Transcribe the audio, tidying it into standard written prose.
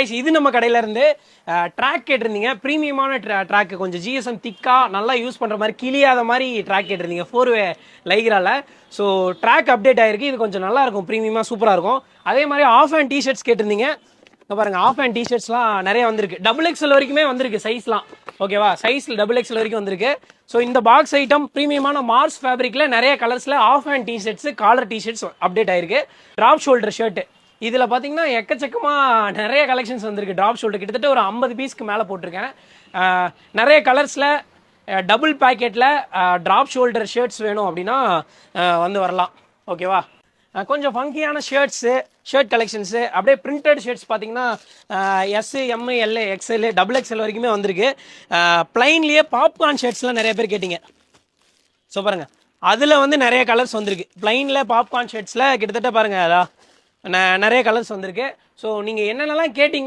இது நம்ம கடையில இருந்து ட்ராக் கேட்டிருந்தீங்க. ப்ரீமியமான ட்ராக், கொஞ்சம் ஜிஎஸ்எம் திக்கா நல்லா யூஸ் பண்ற மாதிரி கிளியாத மாதிரி ட்ராக் கேட்டிருந்தீங்க 4-வே லைக்ரால. ஸோ ட்ராக் அப்டேட் ஆயிருக்கு. இது கொஞ்சம் நல்லா இருக்கும், ப்ரீமியமா சூப்பரா இருக்கும். அதே மாதிரி ஆஃப் ஹேண்ட் டிஷர்ட்ஸ் கேட்டிருந்தீங்க. பாருங்க, ஆஃப் ஹேண்ட் டிஷர்ட்ஸ்லாம் நிறைய வந்திருக்கு. XXL வரைக்குமே வந்திருக்கு சைஸ்லாம். ஓகேவா, சைஸ்ல XXL வரைக்கும் வந்திருக்கு. ஸோ இந்த பாக்ஸ் ஐட்டம் ப்ரீமியமான மார்ஸ் ஃபேப்ரிக்ல நிறைய கலர்ஸ்ல half hand t-shirts, collar t-shirts update ஆயிருக்கு. டிராப் ஷோல்டர் ஷர்ட் இதில் பார்த்தீங்கன்னா எக்கச்சக்கமாக நிறைய கலெக்ஷன்ஸ் வந்திருக்கு. ட்ராப் ஷோல்டர் கிட்டத்தட்ட ஒரு 50 பீஸ்க்கு மேலே போட்டிருக்கேன். நிறைய கலர்ஸில் டபுள் பேக்கெட்டில் ட்ராப் ஷோல்டர் ஷர்ட்ஸ் வேணும் அப்படின்னா வந்து வரலாம். ஓகேவா, கொஞ்சம் ஃபங்கியான ஷர்ட் கலெக்ஷன்ஸு, அப்படியே பிரிண்டட் ஷர்ட்ஸ் பார்த்தீங்கன்னா S, M, L, XL, XXL வரைக்குமே வந்திருக்கு. பிளைன்லேயே பாப்கார்ன் ஷர்ட்ஸ்லாம் நிறைய பேர் கேட்டிங்க. ஸோ பாருங்கள், அதில் வந்து நிறைய கலர்ஸ் வந்திருக்கு. பிளைனில் பாப்கார்ன் ஷர்ட்ஸில் கிட்டத்தட்ட பாருங்கள், அதான் நிறைய கலர்ஸ் வந்திருக்கு. ஸோ நீங்கள் என்னென்னலாம் கேட்டிங்க